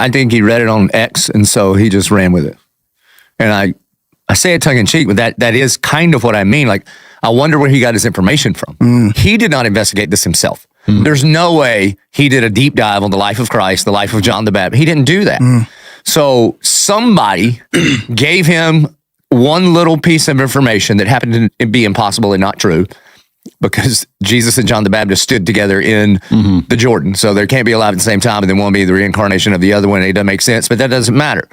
I think he read it on X, and so he just ran with it. And I say it tongue in cheek, but that is kind of what I mean. Like, I wonder where he got his information from. He did not investigate this himself. There's no way he did a deep dive on the life of Christ, the life of John the Baptist. He didn't do that. So somebody gave him one little piece of information that happened to be impossible and not true, because Jesus and John the Baptist stood together in the Jordan. So there can't be alive at the same time, and then one be the reincarnation of the other one. It doesn't make sense, but that doesn't matter.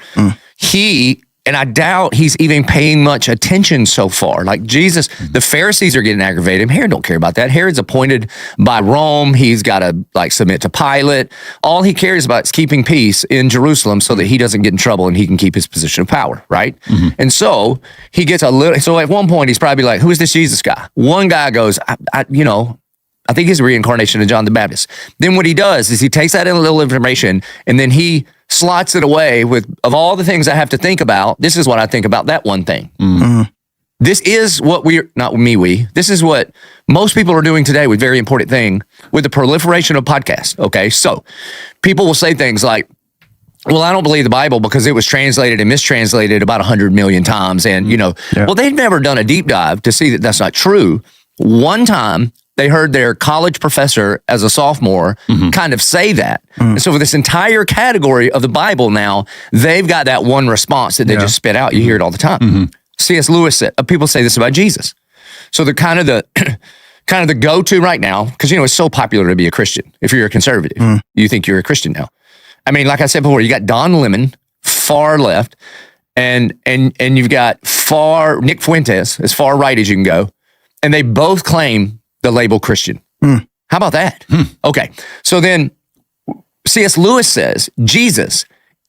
And I doubt he's even paying much attention so far. Like Jesus, the Pharisees are getting aggravated. Herod don't care about that. Herod's appointed by Rome. He's got to submit to Pilate. All he cares about is keeping peace in Jerusalem so that he doesn't get in trouble and he can keep his position of power, right? And so he gets so at one point he's probably like, who is this Jesus guy? One guy goes, I think he's a reincarnation of John the Baptist. Then what he does is he takes that little information and then he slots it away with, of all the things I have to think about, this is what I think about that one thing. This is what this is what most people are doing today with very important thing, with the proliferation of podcasts, okay? So people will say things like, well, I don't believe the Bible because it was translated and mistranslated about 100 million times. And, well, they've never done a deep dive to see that that's not true. One time, they heard their college professor as a sophomore kind of say that. And so for this entire category of the Bible now, they've got that one response that they just spit out. You hear it all the time. C.S. Lewis said, people say this about Jesus. So they're kind of the go-to right now, because, it's so popular to be a Christian. If you're a conservative, you think you're a Christian now. I mean, like I said before, you got Don Lemon, far left, and you've got Nick Fuentes, as far right as you can go. And they both claim the label Christian. How about that? Okay. So then C.S. Lewis says Jesus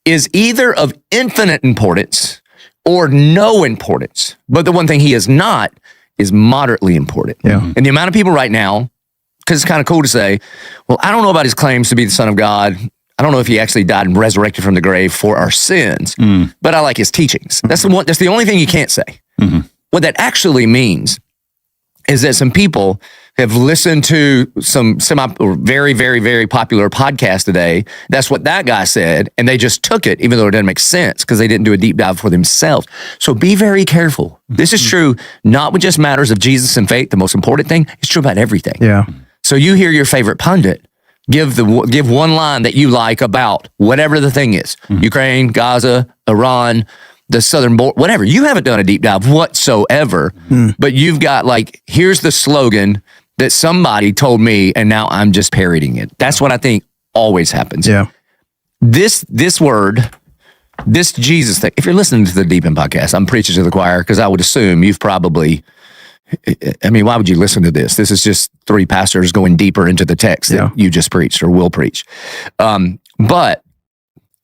is either of infinite importance or no importance. But the one thing he is not is moderately important. And the amount of people right now, because it's kind of cool to say, well, I don't know about his claims to be the Son of God. I don't know if he actually died and resurrected from the grave for our sins, but I like his teachings. That's the only thing you can't say. What that actually means is that some people have listened to some very, very, very popular podcast today. That's what that guy said, and they just took it, even though it doesn't make sense, because they didn't do a deep dive for themselves. So be very careful. This is true, not with just matters of Jesus and faith, the most important thing. It's true about everything. So you hear your favorite pundit give one line that you like about whatever the thing is. Ukraine, Gaza, Iran, the southern border, whatever. You haven't done a deep dive whatsoever, but you've got here's the slogan that somebody told me, and now I'm just parroting it. That's what I think always happens. This word, this Jesus thing, if you're listening to the Deep End podcast, I'm preaching to the choir, because I would assume you've probably, why would you listen to this? This is just three pastors going deeper into the text that you just preached or will preach. But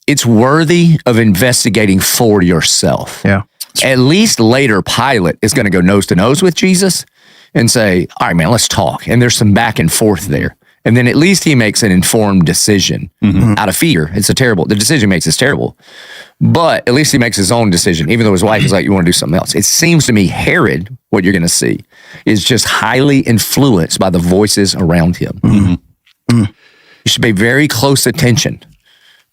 it's worthy of investigating for yourself. At least later, Pilate is going to go nose to nose with Jesus and say, all right, man, let's talk. And there's some back and forth there. And then at least he makes an informed decision out of fear. The decision he makes is terrible. But at least he makes his own decision, even though his wife is like, you want to do something else. It seems to me Herod, what you're going to see, is just highly influenced by the voices around him. You should pay very close attention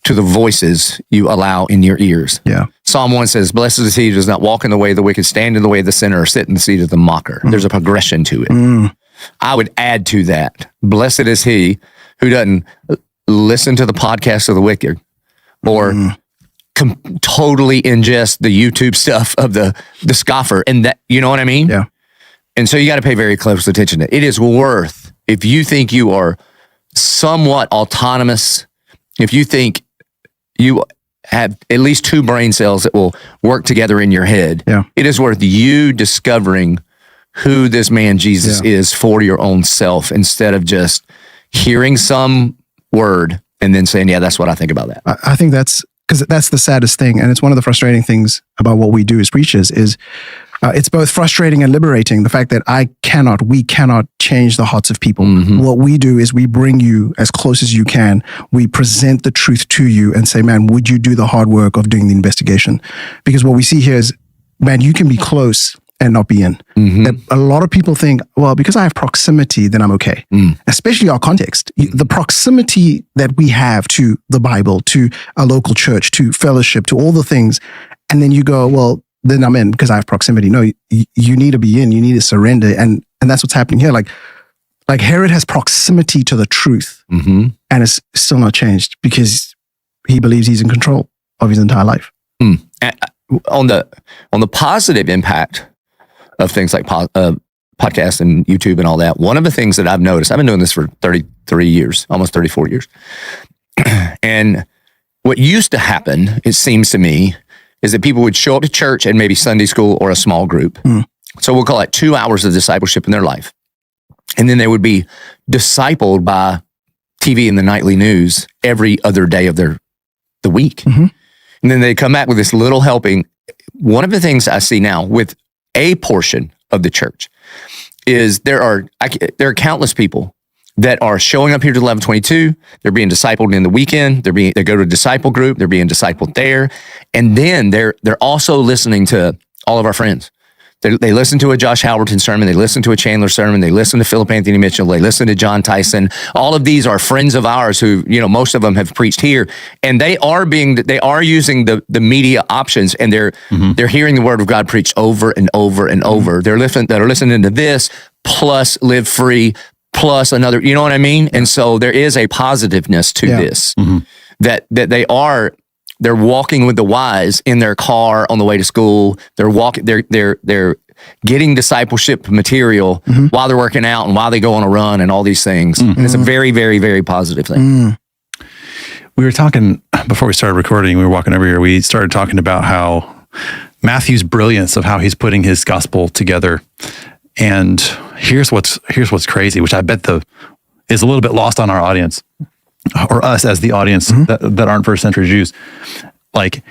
to the voices you allow in your ears. Psalm 1 says, blessed is he who does not walk in the way of the wicked, stand in the way of the sinner, or sit in the seat of the mocker. There's a progression to it. I would add to that, blessed is he who doesn't listen to the podcast of the wicked, or totally ingest the YouTube stuff of the scoffer. And that, you know what I mean? And so you got to pay very close attention to it. It is worth, if you think you are somewhat autonomous, if you think you have at least two brain cells that will work together in your head, it is worth you discovering who this man Jesus is for your own self, instead of just hearing some word and then saying, that's what I think about that. I think that's the saddest thing. And it's one of the frustrating things about what we do as preachers is it's both frustrating and liberating. The fact that we cannot change the hearts of people. What we do is we bring you as close as you can. We present the truth to you and say, man, would you do the hard work of doing the investigation? Because what we see here is, man, you can be close and not be in. That a lot of people think, well, because I have proximity, then I'm okay. Especially our context. The proximity that we have to the Bible, to a local church, to fellowship, to all the things. And then you go, well, then I'm in because I have proximity. No, you need to be in. You need to surrender. And that's what's happening here. Like Herod has proximity to the truth and it's still not changed because he believes he's in control of his entire life. On the positive impact of things like podcasts and YouTube and all that, one of the things that I've noticed, I've been doing this for 33 years, almost 34 years. And what used to happen, it seems to me, is that people would show up to church and maybe Sunday school or a small group. So we'll call it 2 hours of discipleship in their life. And then they would be discipled by TV and the nightly news every other day of the week. And then they come back with this little helping. One of the things I see now with a portion of the church is there are countless people that are showing up here to 1122. They're being discipled in the weekend. They go to a disciple group. They're being discipled there. And then they're also listening to all of our friends. They listen to a Josh Halverton sermon. They listen to a Chandler sermon. They listen to Philip Anthony Mitchell. They listen to John Tyson. All of these are friends of ours who, most of them have preached here, and they are using the media options, and they're hearing the word of God preached over and over and over. They're listening to this plus Live Free plus another. You know what I mean? And so there is a positiveness to this that they're walking with the wise in their car on the way to school. They're getting discipleship material while they're working out and while they go on a run and all these things. And it's a very, very, very positive thing. We were talking before we started recording. We were walking over here. We started talking about how Matthew's brilliance of how he's putting his gospel together. And here's what's crazy, which I bet is a little bit lost on our audience, or us as the audience that aren't first century Jews. Like,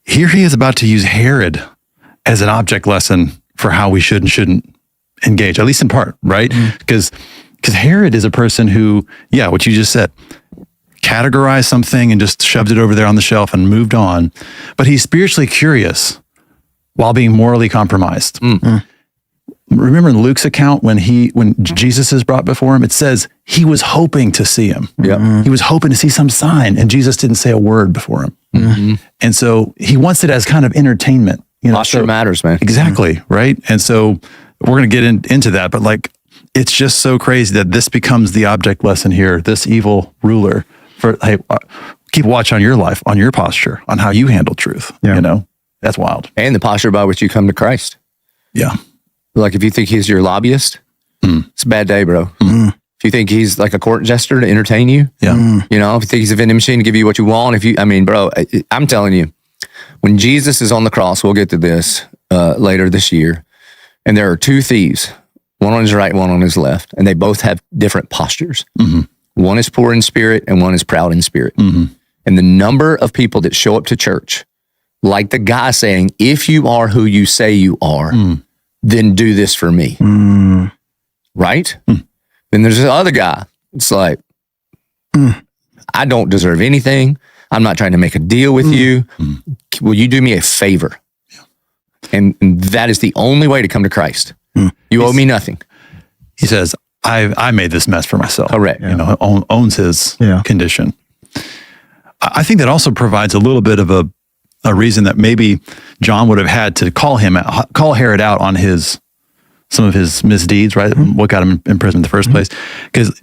here he is about to use Herod as an object lesson for how we should and shouldn't engage, at least in part, right? Because Herod is a person who, what you just said, categorized something and just shoved it over there on the shelf and moved on. But he's spiritually curious while being morally compromised. Remember in Luke's account when Jesus is brought before him, it says he was hoping to see him. He was hoping to see some sign, and Jesus didn't say a word before him. And so he wants it as kind of entertainment. Posture matters, man. Exactly, right? And so we're going to get into that, but like, it's just so crazy that this becomes the object lesson here, this evil ruler, for, hey, keep watch on your life, on your posture, on how you handle truth. That's wild. And the posture by which you come to Christ. Like, if you think he's your lobbyist, it's a bad day, bro. If you think he's like a court jester to entertain you, if you think he's a vending machine to give you what you want, bro, I'm telling you, when Jesus is on the cross, we'll get to this later this year, and there are two thieves, one on his right, one on his left, and they both have different postures. One is poor in spirit, and one is proud in spirit. And the number of people that show up to church, like the guy saying, if you are who you say you are, then do this for me. Right? Then there's this other guy. It's like, I don't deserve anything. I'm not trying to make a deal with you. Will you do me a favor? And that is the only way to come to Christ. You owe me nothing. He says, I made this mess for myself. Correct. Owns his condition. I think that also provides a little bit of a reason that maybe John would have had to call Herod out on some of his misdeeds, right? What got him in prison in the first place. Because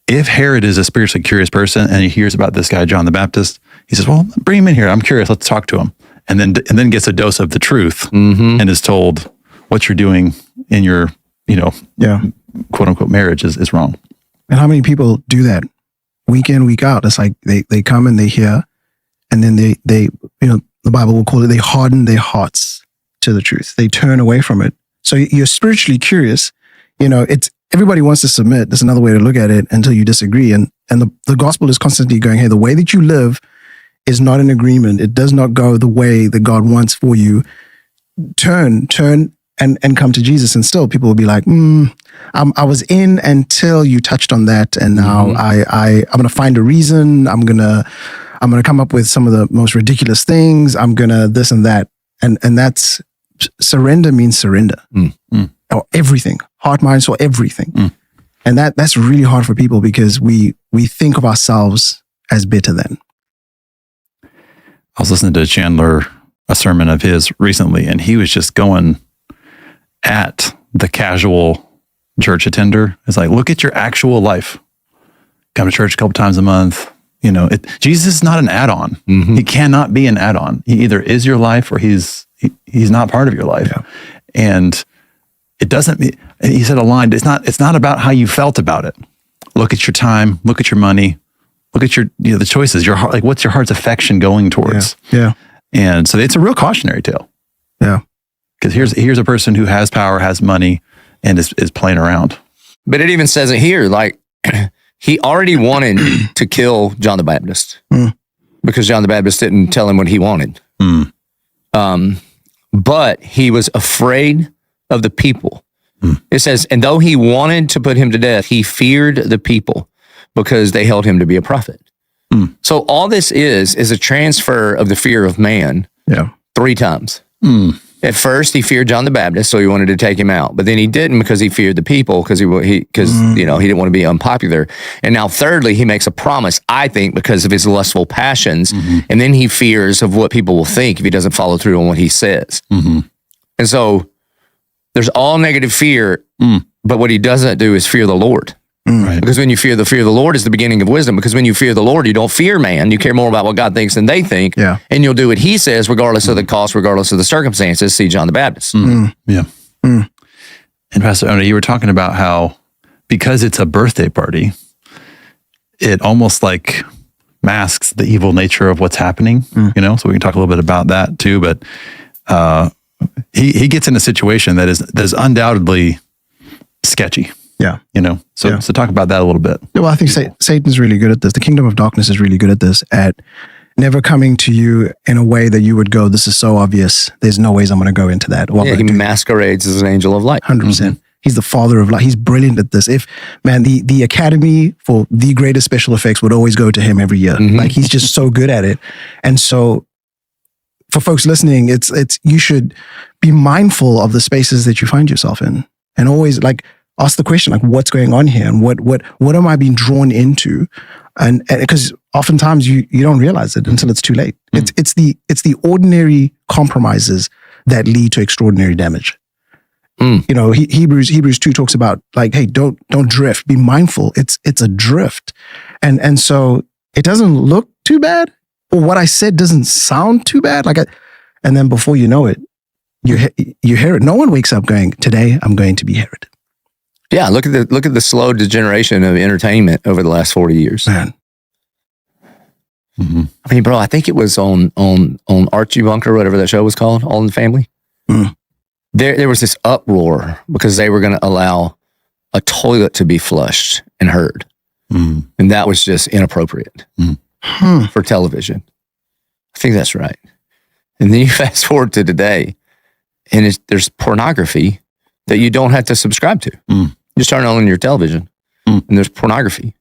if Herod is a spiritually curious person and he hears about this guy, John the Baptist, he says, well, bring him in here. I'm curious. Let's talk to him. And then gets a dose of the truth and is told what you're doing in your, quote unquote marriage is wrong. And how many people do that week in, week out? It's like they come and they hear, and then they the Bible will call it, they harden their hearts to the truth. They turn away from it. So you're spiritually curious. It's everybody wants to submit. There's another way to look at it until you disagree. And the gospel is constantly going, hey, the way that you live is not in agreement. It does not go the way that God wants for you. Turn and come to Jesus. And still people will be like, I was in until you touched on that. And now I'm going to find a reason. I'm going to come up with some of the most ridiculous things. I'm going to this and that. And that's surrender means surrender. Or everything, heart, mind, soul, everything. And that's really hard for people because we think of ourselves as better than. I was listening to Chandler, a sermon of his recently, and he was just going at the casual church attender. It's like, look at your actual life. Come to church a couple times a month. You know, Jesus is not an add-on. He cannot be an add-on. He either is your life or he's not part of your life. Yeah. And it doesn't. He said a line. It's not about how you felt about it. Look at your time. Look at your money. Look at your the choices. Your heart. Like, what's your heart's affection going towards? Yeah. And so it's a real cautionary tale. Yeah. Because here's a person who has power, has money, and is playing around. But it even says it here, like he already wanted to kill John the Baptist because John the Baptist didn't tell him what he wanted. But he was afraid of the people. It says, and though he wanted to put him to death, he feared the people because they held him to be a prophet. So all this is a transfer of the fear of man 3 times. At first, he feared John the Baptist, so he wanted to take him out. But then he didn't because he feared the people, because he didn't want to be unpopular. And now, thirdly, he makes a promise, I think, because of his lustful passions. And then he fears of what people will think if he doesn't follow through on what he says. And so there's all negative fear, but what he doesn't do is fear the Lord. Right. Because when you fear the Lord is the beginning of wisdom. Because when you fear the Lord, you don't fear man. You care more about what God thinks than they think. Yeah. And you'll do what he says, regardless of the cost, regardless of the circumstances. See John the Baptist. Yeah. And Pastor Ona, you were talking about how because it's a birthday party, it almost like masks the evil nature of what's happening. So we can talk a little bit about that too. But he gets in a situation that is undoubtedly sketchy. Yeah. So talk about that a little bit. Well, I think Satan's really good at this. The kingdom of darkness is really good at this, at never coming to you in a way that you would go, this is so obvious. There's no ways I'm going to go into that. He masquerades as an angel of light. 100%. He's the father of light. He's brilliant at this. If, man, the Academy for the greatest special effects would always go to him every year. Like, he's just so good at it. And so for folks listening, it's you should be mindful of the spaces that you find yourself in, and always ask the question, what's going on here, and what am I being drawn into? And because oftentimes you don't realize it until it's too late. It's the ordinary compromises that lead to extraordinary damage. Hebrews 2 talks about hey, don't drift, be mindful. It's a drift. And so it doesn't look too bad, or what I said doesn't sound too bad. And then before you know it, you hear it. No one wakes up going, today I'm going to be Herod. Yeah, look at the slow degeneration of entertainment over the last 40 years. Man. I mean, bro, I think it was on Archie Bunker, whatever that show was called, All in the Family. There was this uproar because they were going to allow a toilet to be flushed and heard. And that was just inappropriate for television. I think that's right. And then you fast forward to today, and there's pornography that you don't have to subscribe to. You just turn on your television, and there's pornography.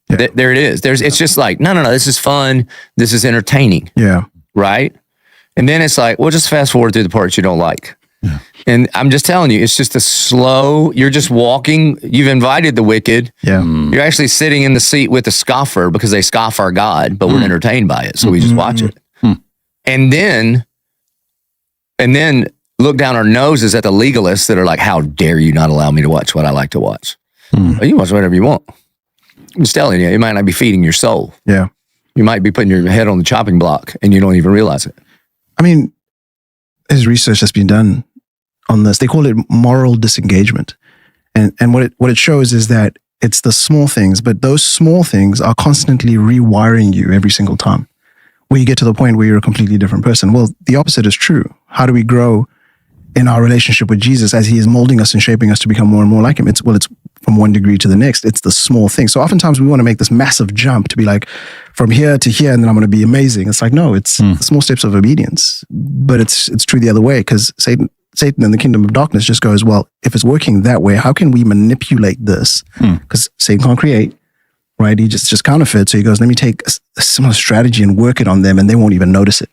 Yeah. There it is. It's just like, no, this is fun. This is entertaining. Yeah. Right? And then it's like, well, just fast forward through the parts you don't like. Yeah. And I'm just telling you, it's just a slow, you're just walking. You've invited the wicked. Yeah. You're actually sitting in the seat with the scoffer because they scoff our God, but we're entertained by it. So we just watch it. And then look down our noses at the legalists that are like, how dare you not allow me to watch what I like to watch? Well, you watch whatever you want. I'm just telling you, it might not be feeding your soul. Yeah. You might be putting your head on the chopping block and you don't even realize it. I mean, there's research that's been done on this. They call it moral disengagement. And what it shows is that it's the small things, but those small things are constantly rewiring you every single time, where you get to the point where you're a completely different person. Well, the opposite is true. How do we grow in our relationship with Jesus as he is molding us and shaping us to become more and more like him? It's from one degree to the next. It's the small things. So oftentimes we want to make this massive jump to be like, from here to here, and then I'm going to be amazing. It's like, no, it's the small steps of obedience. But it's true the other way, because Satan in the kingdom of darkness just goes, well, if it's working that way, how can we manipulate this? Because Satan can't create, right? He just counterfeit. So he goes, let me take a similar strategy and work it on them, and they won't even notice it.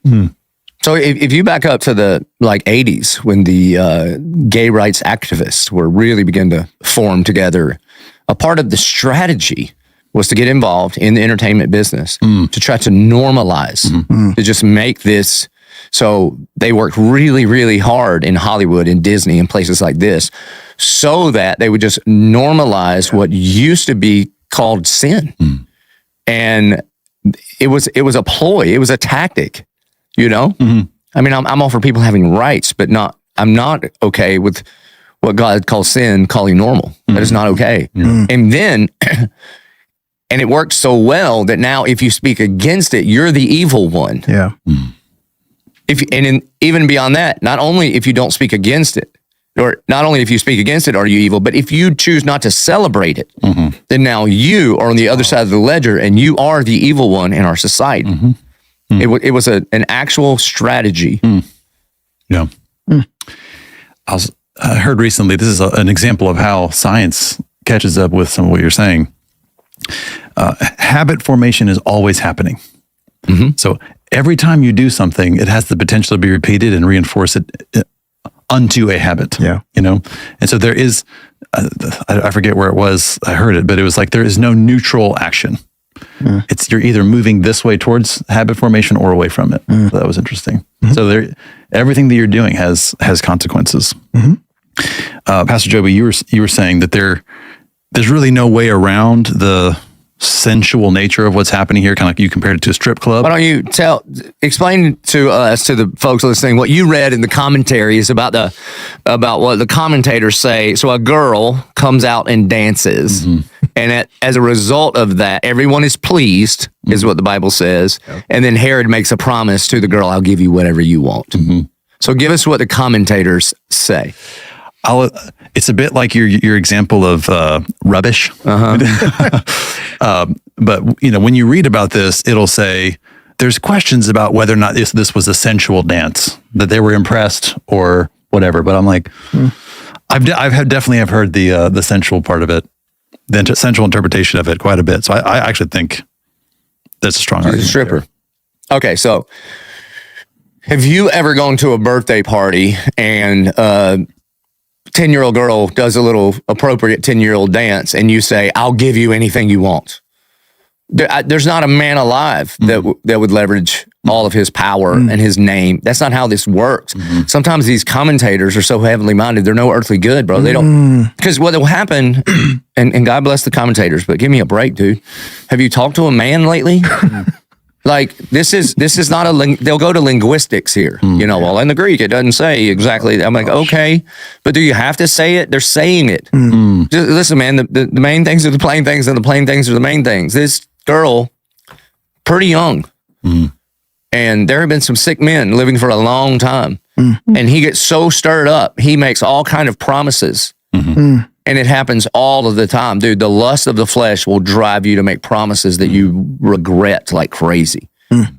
So if you back up to the 80s when the gay rights activists were really beginning to form together, a part of the strategy was to get involved in the entertainment business to try to normalize, to just make this. So they worked really, really hard in Hollywood and Disney and places like this so that they would just normalize what used to be called sin. And it was a ploy. It was a tactic, you know? I mean, I'm all for people having rights, but I'm not okay with what God calls sin, calling normal. That is not okay. And then, and it works so well that now if you speak against it, you're the evil one. Yeah. Even beyond that, not only if you don't speak against it, or not only if you speak against it are you evil, but if you choose not to celebrate it, then now you are on the other side of the ledger and you are the evil one in our society. It was an actual strategy. Yeah. I heard recently, this is an example of how science catches up with some of what you're saying. Habit formation is always happening. So every time you do something, it has the potential to be repeated and reinforce it unto a habit. Yeah. You know? And so there is, I forget where it was, I heard it, but it was like, there is no neutral action. It's you're either moving this way towards habit formation or away from it. So that was interesting. So everything that you're doing has consequences. Pastor Joby, you were saying that there's really no way around the sensual nature of what's happening here, kind of like you compared it to a strip club. Why don't you explain to us, to the folks listening, what you read in the commentaries about what the commentators say. So a girl comes out and dances, and as a result of that, everyone is pleased, is what the Bible says. And then Herod makes a promise to the girl, I'll give you whatever you want. So give us what the commentators say. It's a bit like your example of rubbish. But you know, when you read about this, it'll say there's questions about whether or not this was a sensual dance, that they were impressed or whatever. But I'm like, I've definitely heard the sensual part of it, the sensual interpretation of it quite a bit. So I actually think that's a strong argument. She's a stripper. There. Okay, so have you ever gone to a birthday party and 10-year-old girl does a little appropriate 10-year-old dance and you say, I'll give you anything you want? There's not a man alive that would leverage all of his power and his name. That's not how this works. Sometimes these commentators are so heavenly minded, they're no earthly good, bro. They don't, because what will happen, and God bless the commentators, but give me a break, dude. Have you talked to a man lately? Like, this is not they'll go to linguistics here. You know, well, in the Greek, it doesn't say exactly. I'm like, okay, but do you have to say it? They're saying it. Just listen, man, the main things are the plain things and the plain things are the main things. This girl, pretty young. And there have been some sick men living for a long time. And he gets so stirred up, he makes all kind of promises. And it happens all of the time. Dude, the lust of the flesh will drive you to make promises that you regret like crazy. It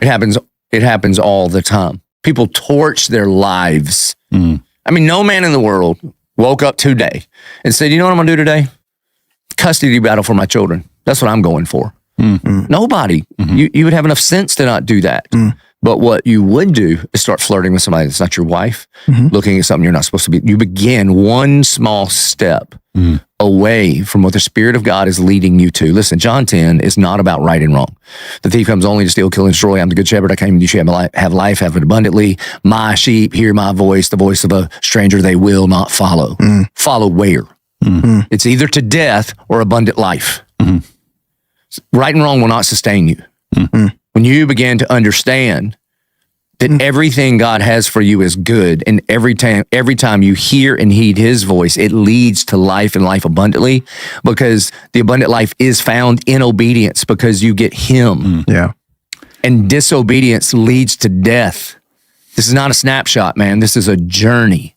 happens all the time. People torch their lives. I mean, no man in the world woke up today and said, you know what I'm going to do today? Custody battle for my children. That's what I'm going for. Nobody. You would have enough sense to not do that. But what you would do is start flirting with somebody that's not your wife, looking at something you're not supposed to be. You begin one small step away from what the Spirit of God is leading you to. Listen, John 10 is not about right and wrong. The thief comes only to steal, kill, and destroy. I'm the good shepherd. I came that you should have life, have it abundantly. My sheep hear my voice, the voice of a stranger they will not follow. Follow where? It's either to death or abundant life. Right and wrong will not sustain you. When you begin to understand that everything God has for you is good, and every time you hear and heed His voice, it leads to life and life abundantly, because the abundant life is found in obedience, because you get Him. And disobedience leads to death. This is not a snapshot, man. This is a journey.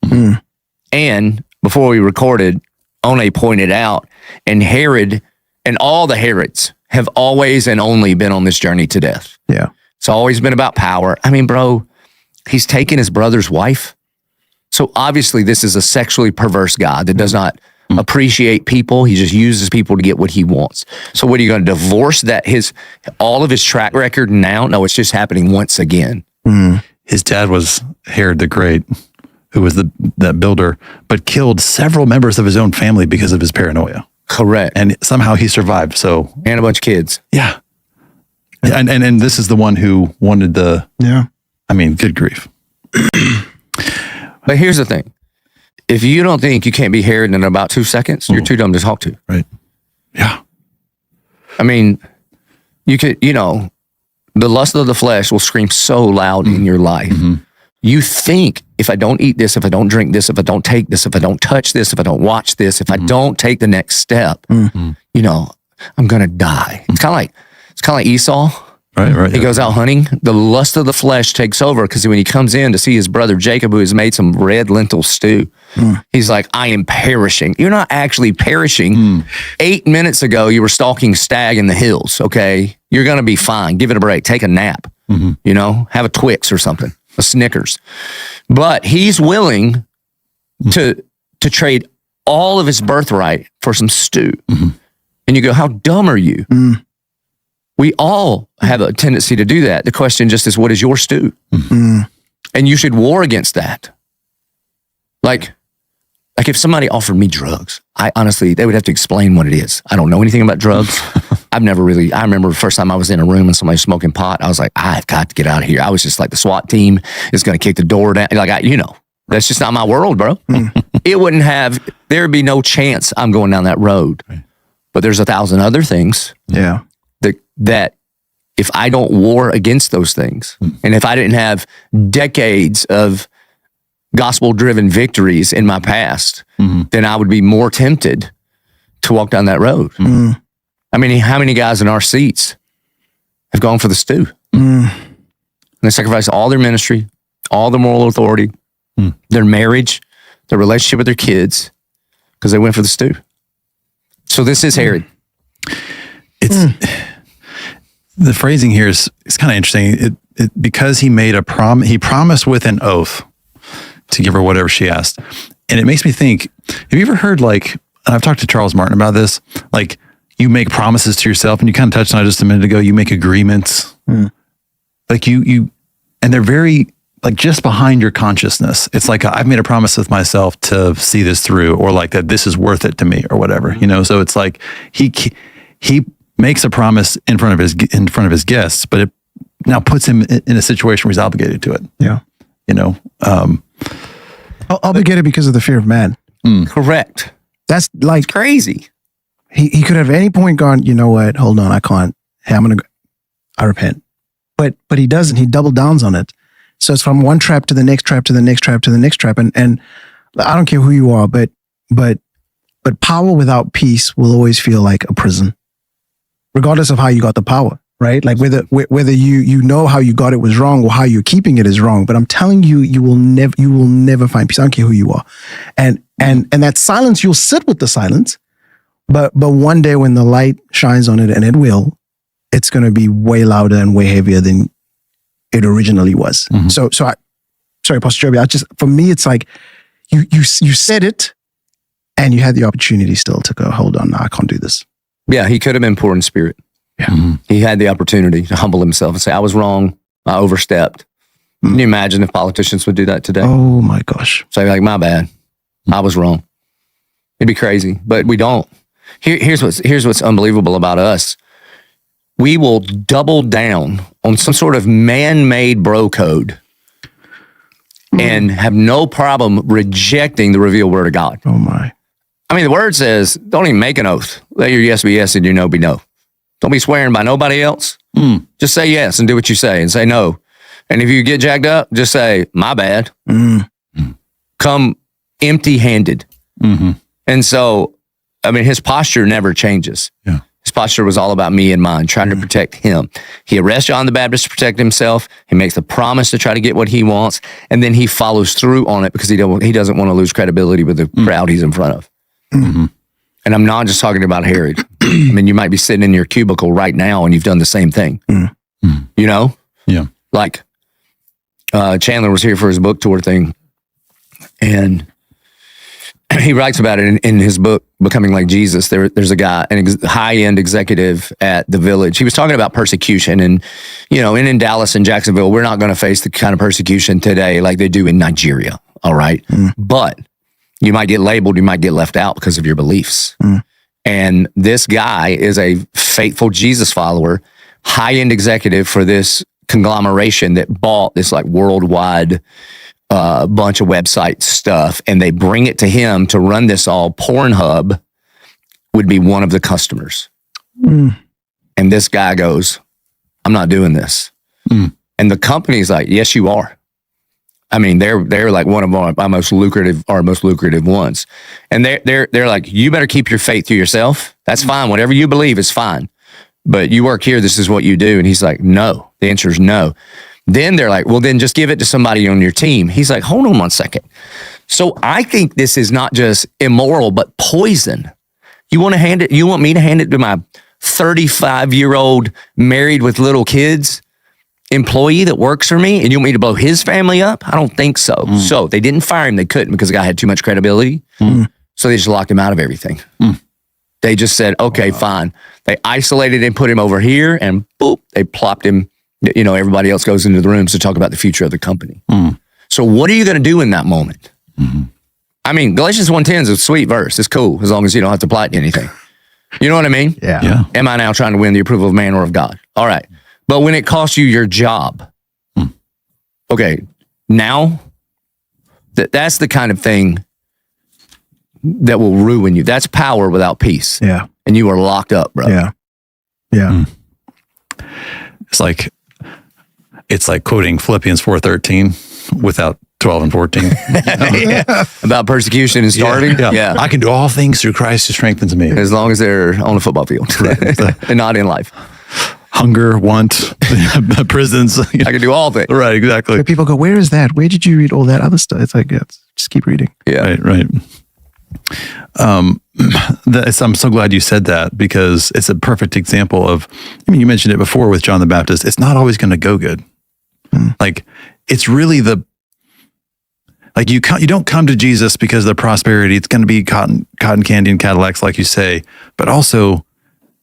And before we recorded, One pointed out, and Herod and all the Herods have always and only been on this journey to death. It's always been about power. I mean, bro, he's taken his brother's wife. So obviously this is a sexually perverse God that does not appreciate people. He just uses people to get what he wants. So what are you going to divorce all of his track record now? No, it's just happening once again. His dad was Herod the Great, who was that builder, but killed several members of his own family because of his paranoia. Correct. And somehow he survived. So, and a bunch of kids. Yeah. And this is the one who wanted good grief. But here's the thing. If you don't think you can't be Herod in about 2 seconds, you're too dumb to talk to. Right. Yeah. I mean, you could, the lust of the flesh will scream so loud in your life. You think, if I don't eat this, if I don't drink this, if I don't take this, if I don't touch this, if I don't watch this, if I don't take the next step, I'm going to die. It's kind of like Esau. Right. He goes out hunting. The lust of the flesh takes over because when he comes in to see his brother Jacob, who has made some red lentil stew, he's like, I am perishing. You're not actually perishing. 8 minutes ago, you were stalking stag in the hills, okay? You're going to be fine. Give it a break. Take a nap, have a Twix or something, a Snickers. But he's willing to trade all of his birthright for some stew. And you go, how dumb are you? We all have a tendency to do that. The question just is, what is your stew? And you should war against that. Like if somebody offered me drugs, they would have to explain what it is. I don't know anything about drugs. I remember the first time I was in a room and somebody was smoking pot, I was like, I've got to get out of here. I was just like, the SWAT team is going to kick the door down. That's just not my world, bro. There'd be no chance I'm going down that road. But there's 1,000 other things. Yeah. That if I don't war against those things, and if I didn't have decades of gospel-driven victories in my past, then I would be more tempted to walk down that road. I mean, how many guys in our seats have gone for the stew? And they sacrificed all their ministry, all their moral authority, their marriage, their relationship with their kids, because they went for the stew. So this is Herod. The phrasing here is kind of interesting. Because he made he promised with an oath to give her whatever she asked. And it makes me think, have you ever heard and I've talked to Charles Martin about this, you make promises to yourself, and you kind of touched on it just a minute ago, you make agreements. Like you, and they're very, just behind your consciousness. It's like, I've made a promise with myself to see this through, or that this is worth it to me, or whatever, so it's like he makes a promise in front of his guests, but it now puts him in a situation where he's obligated to it. Yeah. Obligated because of the fear of man. Correct. That's crazy. He could have at any point gone, you know what? Hold on, I can't. Hey, I repent. But he doesn't. He double downs on it. So it's from one trap to the next trap to the next trap to the next trap. And I don't care who you are, but power without peace will always feel like a prison, regardless of how you got the power, right? Whether you know how you got it was wrong or how you're keeping it is wrong. But I'm telling you, you will never find peace. I don't care who you are. And that silence, you'll sit with the silence, but one day when the light shines on it, and it will, it's going to be way louder and way heavier than it originally was. Sorry, Pastor Joby. For me, it's like you said it, and you had the opportunity still to go, hold on, no, I can't do this. Yeah, he could have been poor in spirit. Yeah. He had the opportunity to humble himself and say, I was wrong. I overstepped. Can you imagine if politicians would do that today? Oh my gosh. Say my bad. I was wrong. It'd be crazy, but we don't. Here's what's unbelievable about us. We will double down on some sort of man-made bro code and have no problem rejecting the revealed word of God. Oh my. I mean, the word says, don't even make an oath. Let your yes be yes and your no be no. Don't be swearing by nobody else. Just say yes and do what you say, and say no. And if you get jacked up, just say, my bad. Come empty-handed. And so, I mean, his posture never changes. Yeah. His posture was all about me and mine, trying to protect him. He arrests John the Baptist to protect himself. He makes the promise to try to get what he wants, and then he follows through on it because he doesn't want to lose credibility with the crowd he's in front of. And I'm not just talking about Herod. I mean, you might be sitting in your cubicle right now and you've done the same thing. Yeah. Chandler was here for his book tour thing, and he writes about it in his book, Becoming Like Jesus. There's a guy, high-end executive at the Village. He was talking about persecution. And, in Dallas and Jacksonville, we're not going to face the kind of persecution today like they do in Nigeria, all right? But you might get labeled, you might get left out because of your beliefs. And this guy is a faithful Jesus follower, high-end executive for this conglomeration that bought this like worldwide bunch of website stuff, and they bring it to him to run this all. Pornhub would be one of the customers. And this guy goes, I'm not doing this. And the company's like, yes, you are. I mean, they're like one of our most lucrative ones. And they're like, you better keep your faith to yourself. That's fine. Whatever you believe is fine. But you work here, this is what you do. And he's like, no. The answer is no. Then they're like, well, then just give it to somebody on your team. He's like, hold on 1 second. So I think this is not just immoral, but poison. You want me to hand it to my 35-year-old married with little kids employee that works for me, and you want me to blow his family up? I don't think so. So they didn't fire him. They couldn't because the guy had too much credibility. So they just locked him out of everything. They just said, okay, fine. They isolated him, put him over here, and boop, they plopped him. Everybody else goes into the rooms to talk about the future of the company. So what are you going to do in that moment? I mean, Galatians 1:10 is a sweet verse. It's cool as long as you don't have to apply it to anything. You know what I mean? Yeah. Am I now trying to win the approval of man or of God? All right. But when it costs you your job, okay, now that's the kind of thing that will ruin you. That's power without peace. Yeah. And you are locked up, bro. Yeah. It's like quoting Philippians 4:13 without 12 and 14. About persecution and starving. Yeah. I can do all things through Christ who strengthens me. As long as they're on the football field and not in life. Hunger, want, prisons. I can do all things. Right, exactly. But people go, where is that? Where did you read all that other stuff? It's like, just keep reading. Yeah. Right. I'm so glad you said that, because it's a perfect example of, you mentioned it before with John the Baptist. It's not always going to go good. Like, it's really you don't come to Jesus because of the prosperity. It's going to be cotton candy and Cadillacs, like you say, but also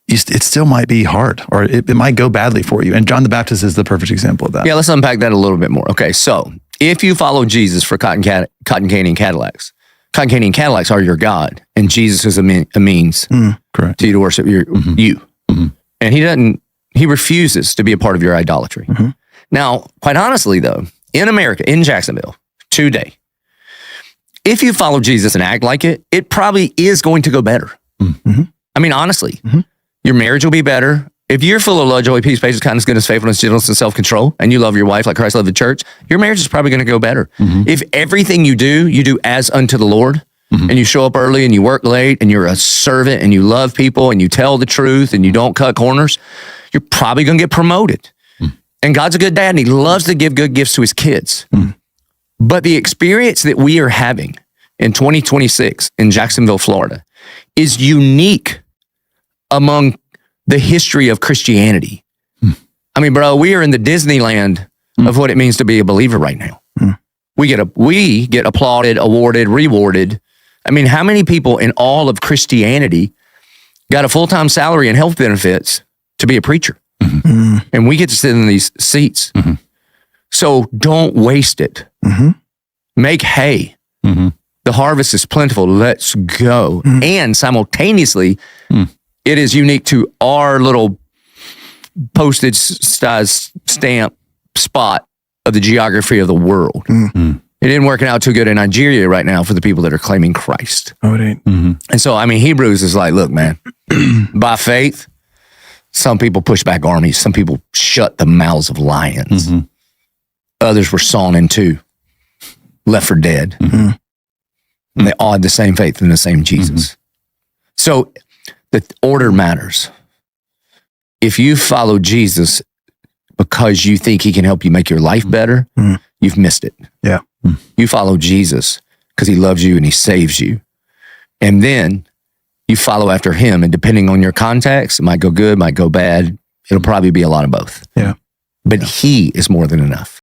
it still might be hard, or it might go badly for you. And John the Baptist is the perfect example of that. Yeah, let's unpack that a little bit more. Okay, so if you follow Jesus for cotton candy and Cadillacs, cotton candy and Cadillacs are your God, and Jesus is a means Correct. to you to worship you. And he refuses to be a part of your idolatry. Now, quite honestly though, in America, in Jacksonville, today, if you follow Jesus and act like it, it probably is going to go better. I mean, honestly, your marriage will be better. If you're full of love, joy, peace, patience, kindness, goodness, faithfulness, gentleness, and self-control, and you love your wife like Christ loved the church, your marriage is probably going to go better. If everything you do as unto the Lord, and you show up early and you work late and you're a servant and you love people and you tell the truth and you don't cut corners, you're probably going to get promoted. And God's a good dad and he loves to give good gifts to his kids. But the experience that we are having in 2026 in Jacksonville, Florida is unique among the history of Christianity. I mean, bro, we are in the Disneyland of what it means to be a believer right now. We get applauded, awarded, rewarded. I mean, how many people in all of Christianity got a full-time salary and health benefits to be a preacher? And we get to sit in these seats. So don't waste it. Make hay. The harvest is plentiful. Let's go. And simultaneously, it is unique to our little postage size stamp spot of the geography of the world. It isn't working out too good in Nigeria right now for the people that are claiming Christ. Oh, it ain't. And so, I mean, Hebrews is like, look, man, by faith, some people push back armies. Some people shut the mouths of lions. Others were sawn in two, left for dead. And they all had the same faith in the same Jesus. So the order matters. If you follow Jesus because you think he can help you make your life better, you've missed it. Yeah. You follow Jesus because he loves you and he saves you. And then you follow after him. And depending on your context, it might go good, might go bad. It'll probably be a lot of both. Yeah. But he is more than enough.